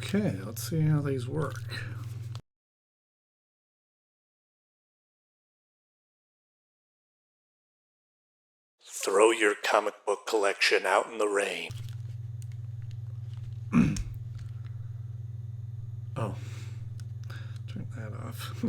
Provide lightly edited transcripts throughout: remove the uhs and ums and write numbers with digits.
Okay, let's see how these work. Throw your comic book collection out in the rain. Oh, turn that off.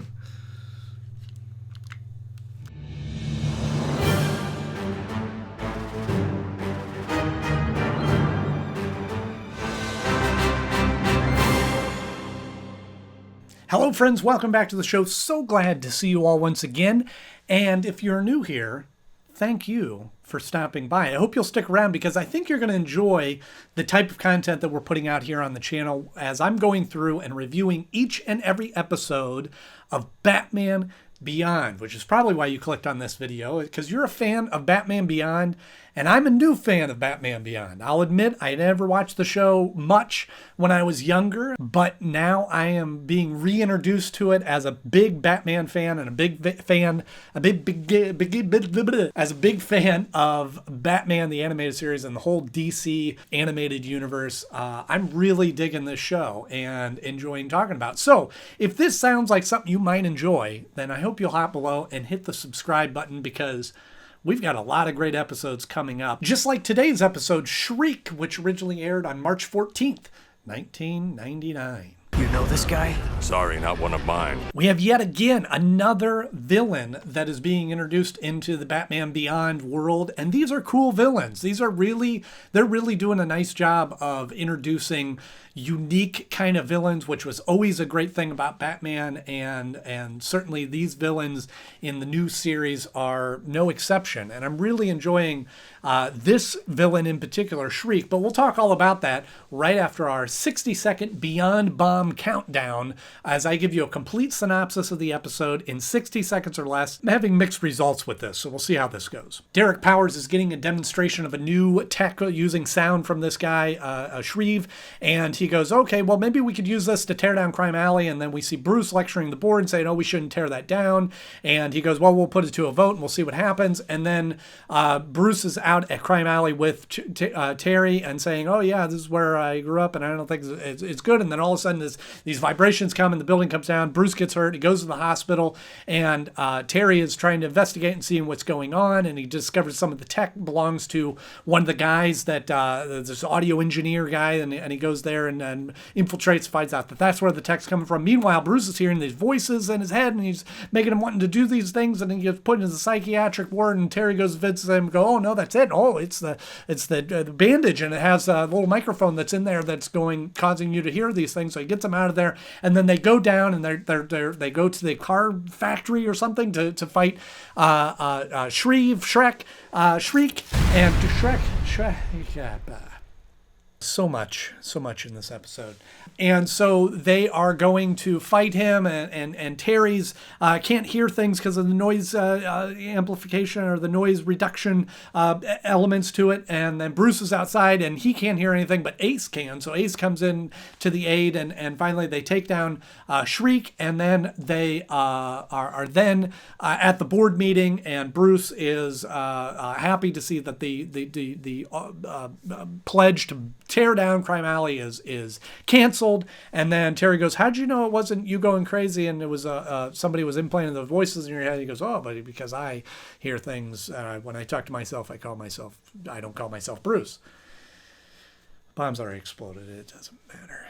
Hello friends, welcome back to the show. So glad to see you all once again. And if you're new here, thank you for stopping by. I hope you'll stick around because I think you're going to enjoy the type of content that we're putting out here on the channel as I'm going through and reviewing each and every episode of Batman Beyond, which is probably why you clicked on this video, because you're a fan of Batman Beyond, and I'm a new fan of Batman Beyond. I'll admit I never watched the show much when I was younger, but now I am being reintroduced to it as a big Batman fan and a big fan of Batman the animated series and the whole DC animated universe. I'm really digging this show and enjoying talking about it. So if this sounds like something you might enjoy, then I hope you'll hop below and hit the subscribe button because we've got a lot of great episodes coming up. Just like today's episode, Shriek, which originally aired on March 14th, 1999. You know this guy? Sorry, not one of mine. We have yet again another villain that is being introduced into the Batman Beyond world, and these are cool villains. They're really doing a nice job of introducing unique kind of villains, which was always a great thing about Batman, and certainly these villains in the new series are no exception. And I'm really enjoying this villain in particular, Shriek, but we'll talk all about that right after our 60-second Beyond Bomb countdown as I give you a complete synopsis of the episode in 60 seconds or less. I'm having mixed results with this, so we'll see how this goes. Derek Powers is getting a demonstration of a new tech using sound from this guy, Shreve, and he goes, okay, well, maybe we could use this to tear down Crime Alley. And then we see Bruce lecturing the board and saying, oh, we shouldn't tear that down. And he goes, well, we'll put it to a vote and we'll see what happens. And then Bruce is out at Crime Alley with Terry and saying, oh, yeah, this is where I grew up and I don't think it's good. And then all of a sudden these vibrations come and the building comes down. Bruce gets hurt. He goes to the hospital and Terry is trying to investigate and seeing what's going on. And he discovers some of the tech belongs to one of the guys that this audio engineer guy. And he goes there and infiltrates, finds out that that's where the tech's coming from. Meanwhile, Bruce is hearing these voices in his head and he's making him wanting to do these things, and he gets put into the psychiatric ward, and Terry goes and visits him and go, oh no, that's it. Oh, it's the bandage, and it has a little microphone that's in there that's causing you to hear these things. So he gets them out of there, and then they go down and they go to the car factory or something to fight Shriek, and Shrek. So much in this episode. And so they are going to fight him, and Terry's can't hear things because of the noise amplification or the noise reduction elements to it. And then Bruce is outside and he can't hear anything, but Ace can. So Ace comes in to the aid, and finally they take down Shriek, and then they are then at the board meeting, and Bruce is happy to see that the pledge to tear down Crime Alley is canceled. And then Terry goes, how'd you know it wasn't you going crazy and it was somebody was implanting those voices in your head? He goes, oh, but because I hear things when I talk to myself, I don't call myself Bruce. Bomb's already exploded. It doesn't matter.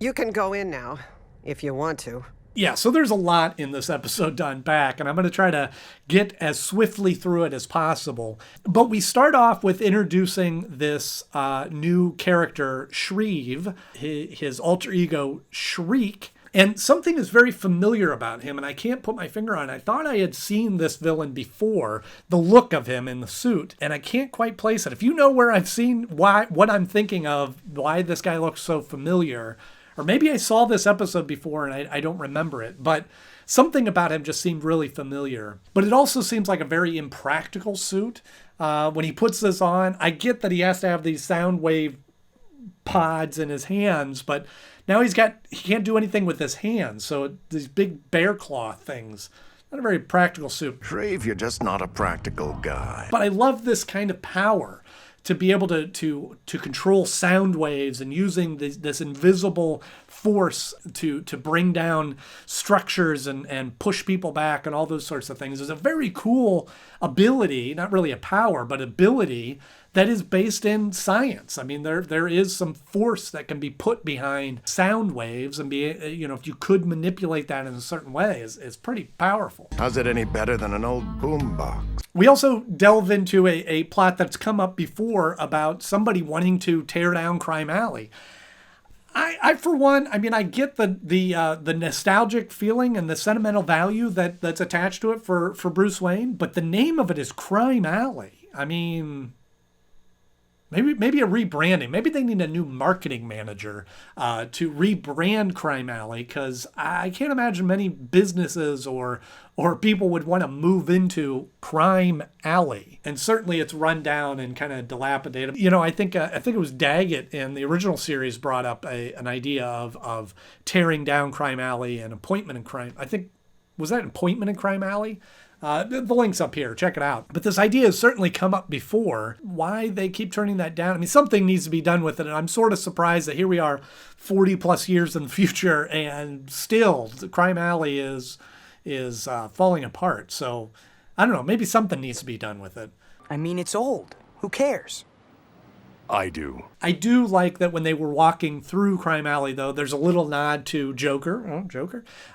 You can go in now if you want to. Yeah, so there's a lot in this episode to unpack, and I'm going to try to get as swiftly through it as possible. But we start off with introducing this new character, Shreve, his alter ego, Shriek. And something is very familiar about him, and I can't put my finger on it. I thought I had seen this villain before, the look of him in the suit, and I can't quite place it. If you know where I've seen what I'm thinking of, why this guy looks so familiar, or maybe I saw this episode before and I don't remember it, but something about him just seemed really familiar. But it also seems like a very impractical suit. When he puts this on, I get that he has to have these sound wave pods in his hands, but now he can't do anything with his hands. So these big bear claw things, not a very practical suit. Shreve, you're just not a practical guy. But I love this kind of power to be able to control sound waves and using this invisible force to bring down structures and push people back and all those sorts of things is a very cool ability, not really a power, but ability that is based in science. I mean, there is some force that can be put behind sound waves, and if you could manipulate that in a certain way, is pretty powerful. How's it any better than an old boombox? We also delve into a plot that's come up before about somebody wanting to tear down Crime Alley. I for one, I mean, I get the nostalgic feeling and the sentimental value that's attached to it for Bruce Wayne, but the name of it is Crime Alley. I mean, maybe a rebranding. Maybe they need a new marketing manager to rebrand Crime Alley, because I can't imagine many businesses or people would want to move into Crime Alley. And certainly it's run down and kind of dilapidated. I think it was Daggett in the original series brought up an idea of tearing down Crime Alley and Appointment in Crime. I think, was that Appointment in Crime Alley? The link's up here. Check it out. But this idea has certainly come up before. Why they keep turning that down? I mean, something needs to be done with it. And I'm sort of surprised that here we are 40 plus years in the future and still Crime Alley is falling apart. So I don't know. Maybe something needs to be done with it. I mean, it's old. Who cares? I do. I do like that when they were walking through Crime Alley, though, there's a little nod to Joker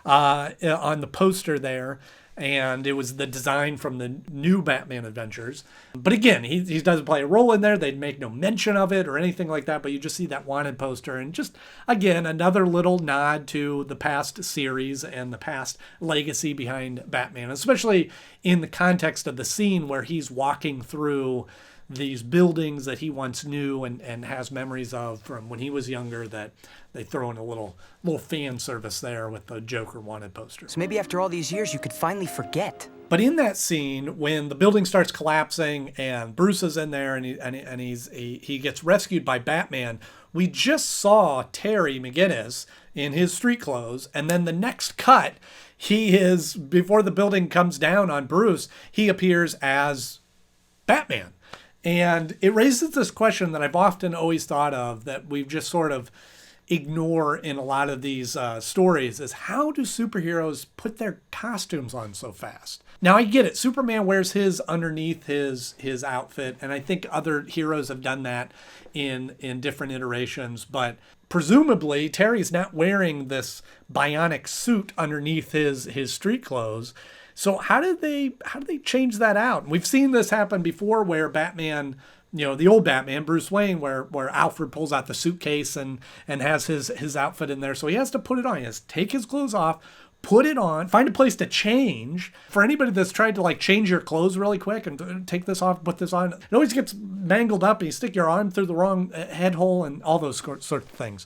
on the poster there. And it was the design from the new Batman Adventures. But again, he doesn't play a role in there. They'd make no mention of it or anything like that. But you just see that wanted poster. And just, again, another little nod to the past series and the past legacy behind Batman, especially in the context of the scene where he's walking through these buildings that he once knew and has memories of from when he was younger, that they throw in a little fan service there with the Joker wanted poster. So maybe after all these years, you could finally forget. But in that scene, when the building starts collapsing and Bruce is in there and he gets rescued by Batman, we just saw Terry McGinnis in his street clothes, and then the next cut, he is, before the building comes down on Bruce, he appears as Batman. And it raises this question that I've often always thought of, that we've just sort of ignore in a lot of these stories, is how do superheroes put their costumes on so fast? Now, I get it. Superman wears his underneath his outfit, and I think other heroes have done that in different iterations, but presumably Terry's not wearing this bionic suit underneath his street clothes. So how did they change that out? We've seen this happen before, where Batman, the old Batman, Bruce Wayne, where Alfred pulls out the suitcase and has his outfit in there. So he has to put it on. He has to take his clothes off, put it on, find a place to change. For anybody that's tried to change your clothes really quick and take this off, put this on, it always gets mangled up and you stick your arm through the wrong head hole and all those sort of things.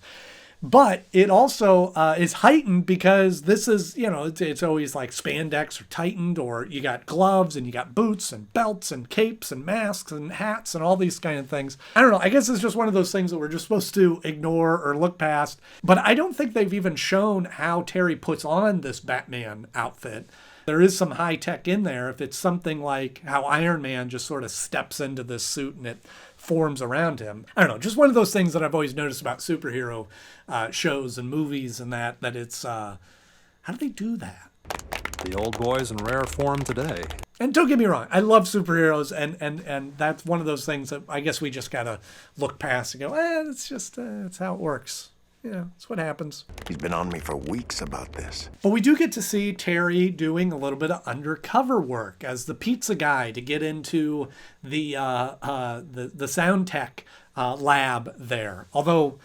But it also is heightened because this is, it's always like spandex or tightened, or you got gloves and you got boots and belts and capes and masks and hats and all these kind of things. I don't know. I guess it's just one of those things that we're just supposed to ignore or look past. But I don't think they've even shown how Terry puts on this Batman outfit. There is some high tech in there. If it's something like how Iron Man just sort of steps into this suit and it forms around him. I don't know, just one of those things that I've always noticed about superhero shows and movies, and that it's, how do they do that? The old boy's in rare form today. And don't get me wrong, I love superheroes, and that's one of those things that I guess we just gotta look past and go, it's just, it's how it works. It's what happens. He's been on me for weeks about this. But we do get to see Terry doing a little bit of undercover work as the pizza guy to get into the sound tech lab there. Although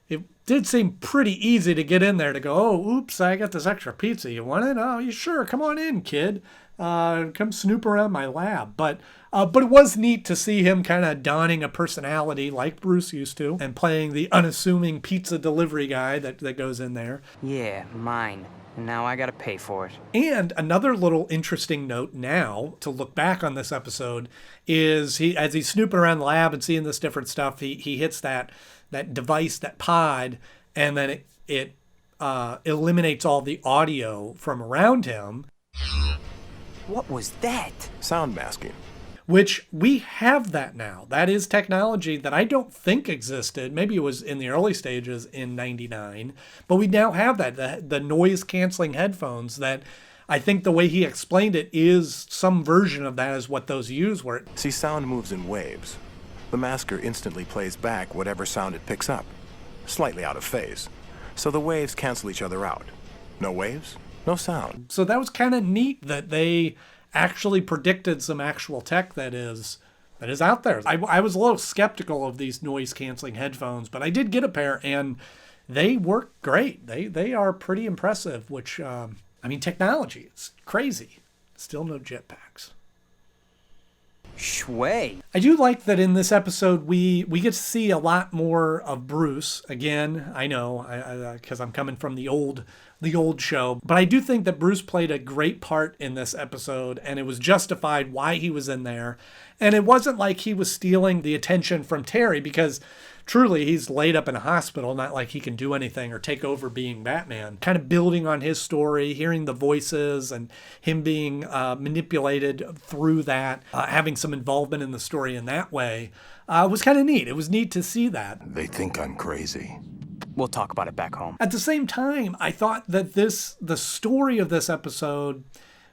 it did seem pretty easy to get in there to go, oh, oops, I got this extra pizza. You want it? Oh, you sure? Come on in, kid. Come snoop around my lab. But it was neat to see him kind of donning a personality like Bruce used to and playing the unassuming pizza delivery guy that goes in there. Yeah, mine. And now I gotta pay for it. And another little interesting note now to look back on this episode is as he's snooping around the lab and seeing this different stuff, he hits that device, that pod, and then it eliminates all the audio from around him. What was that? Sound masking. which we have that now. That is technology that I don't think existed. Maybe it was in the early stages in 99, but we now have that, the noise canceling headphones that I think the way he explained it is some version of that is what those used were. See, sound moves in waves. The masker instantly plays back whatever sound it picks up, slightly out of phase. So the waves cancel each other out. No waves, no sound. So that was kind of neat that they actually predicted some actual tech that is out there. I was a little skeptical of these noise canceling headphones, but I did get a pair and they work great. They are pretty impressive, which, technology, it's crazy. Still no jetpacks. Shway. I do like that in this episode we get to see a lot more of Bruce. Again, I know, because I'm coming from the old show, but I do think that Bruce played a great part in this episode, and it was justified why he was in there. And it wasn't like he was stealing the attention from Terry, because truly he's laid up in a hospital, not like he can do anything or take over being Batman. Kind of building on his story, hearing the voices and him being manipulated through that, having some involvement in the story in that way, was kind of neat. It was neat to see that. They think I'm crazy. We'll talk about it back home. At the same time, I thought that the story of this episode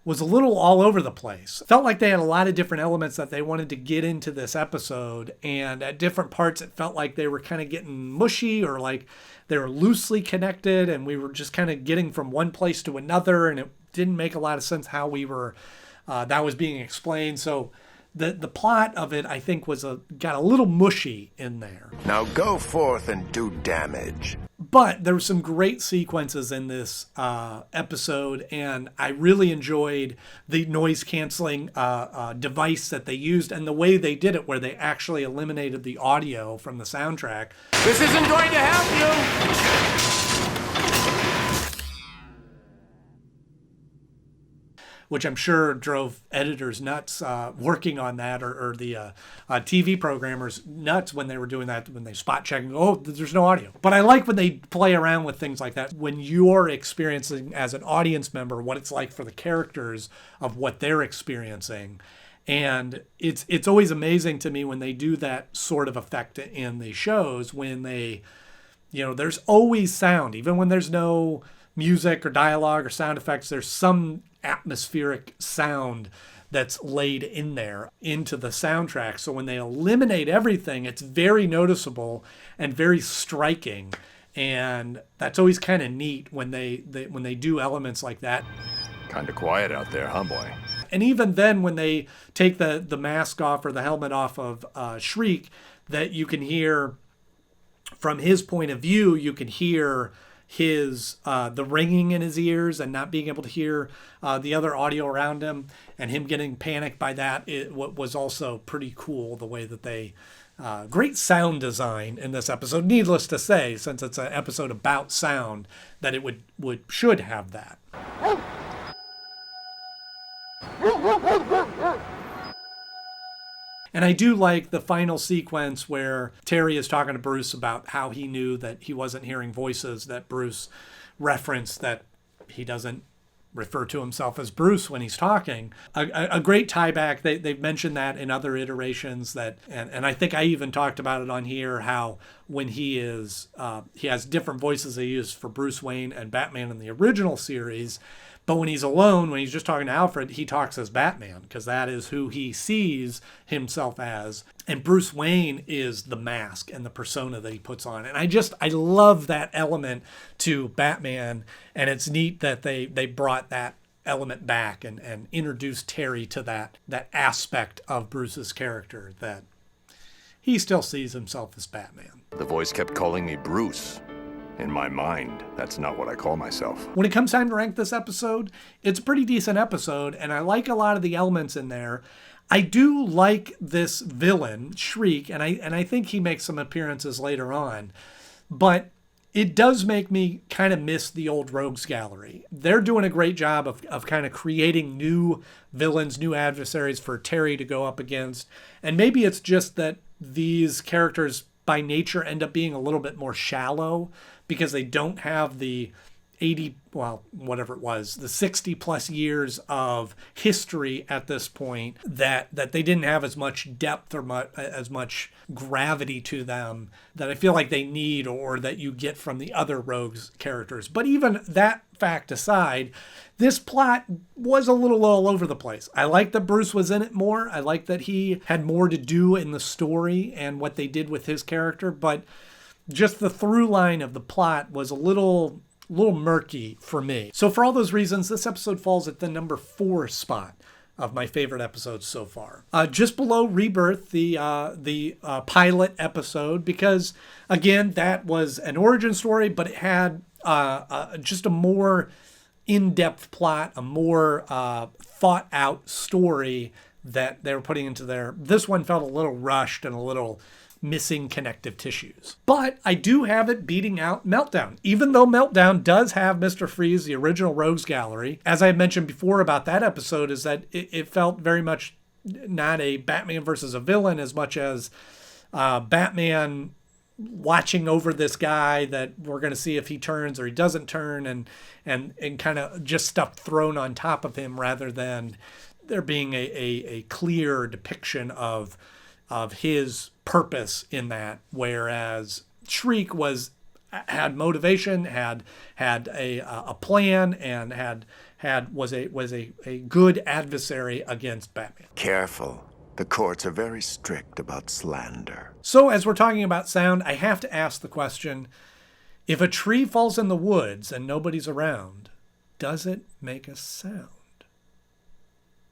was a little all over the place. Felt like they had a lot of different elements that they wanted to get into this episode, and at different parts it felt like they were kind of getting mushy, or like they were loosely connected, and we were just kind of getting from one place to another, and it didn't make a lot of sense how we were that was being explained. So the plot of it, I think, got a little mushy in there. Now go forth and do damage. But there were some great sequences in this episode, and I really enjoyed the noise-canceling device that they used and the way they did it, where they actually eliminated the audio from the soundtrack. This isn't going to help you! Which I'm sure drove editors nuts working on that, or the TV programmers nuts when they were doing that, when they spot checking, oh, there's no audio. But I like when they play around with things like that, when you're experiencing as an audience member what it's like for the characters of what they're experiencing. And it's always amazing to me when they do that sort of effect in the shows, when they, there's always sound, even when there's no music or dialogue or sound effects, there's some atmospheric sound that's laid in there into the soundtrack. So when they eliminate everything, it's very noticeable and very striking. And that's always kind of neat when they do elements like that. Kind of quiet out there, huh, boy? And even then, when they take the mask off or the helmet off of Shriek, that you can hear from his point of view, you can hear his the ringing in his ears and not being able to hear the other audio around him, and him getting panicked by that. It was also pretty cool, the way that they great sound design in this episode. Needless to say, since it's an episode about sound, that it should have that. And I do like the final sequence where Terry is talking to Bruce about how he knew that he wasn't hearing voices, that Bruce referenced that he doesn't refer to himself as Bruce when he's talking. A great tie back. They've mentioned that in other iterations, that, and I think I even talked about it on here, how when he has different voices they use for Bruce Wayne and Batman in the original series. But when he's alone, when he's just talking to Alfred, he talks as Batman, because that is who he sees himself as. And Bruce Wayne is the mask and the persona that he puts on. And I love that element to Batman. And it's neat that they brought that element back and introduced Terry to that aspect of Bruce's character, that he still sees himself as Batman. The voice kept calling me Bruce. In my mind, that's not what I call myself. When it comes time to rank this episode, it's a pretty decent episode, and I like a lot of the elements in there. I do like this villain, Shriek, and I think he makes some appearances later on, but it does make me kind of miss the old Rogues Gallery. They're doing a great job of kind of creating new villains, new adversaries for Terry to go up against, and maybe it's just that these characters by nature end up being a little bit more shallow, because they don't have the 80, well, whatever it was, the 60 plus years of history at this point, that they didn't have as much depth or as much gravity to them that I feel like they need, or that you get from the other Rogues characters. But even that fact aside, this plot was a little all over the place. I like that Bruce was in it more. I like that he had more to do in the story and what they did with his character, but just the through line of the plot was a little murky for me. So for all those reasons, this episode falls at the number 4 spot of my favorite episodes so far. Just below Rebirth, the pilot episode, because again, that was an origin story, but it had just a more in-depth plot, a more thought out story that they were putting into there. This one felt a little rushed and a little missing connective tissues. But I do have it beating out Meltdown. Even though Meltdown does have Mr. Freeze, the original Rogues Gallery, as I mentioned before about that episode, is that it felt very much not a Batman versus a villain as much as Batman watching over this guy that we're going to see if he turns or he doesn't turn, and kind of just stuff thrown on top of him, rather than there being a clear depiction of his purpose in that. Whereas Shriek had motivation, had a plan, and was a good adversary against Batman. Careful. The courts are very strict about slander. So as we're talking about sound, I have to ask the question, if a tree falls in the woods and nobody's around, does it make a sound?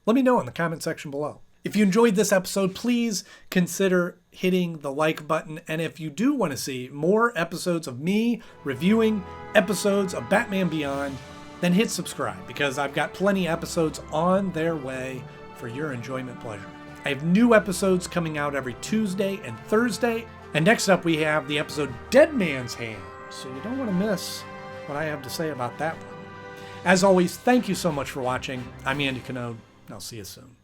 Let me know in the comment section below. If you enjoyed this episode, please consider hitting the like button. And if you do want to see more episodes of me reviewing episodes of Batman Beyond, then hit subscribe, because I've got plenty of episodes on their way for your enjoyment pleasure. I have new episodes coming out every Tuesday and Thursday. And next up, we have the episode Dead Man's Hand. So you don't want to miss what I have to say about that one. As always, thank you so much for watching. I'm Andy Knode, and I'll see you soon.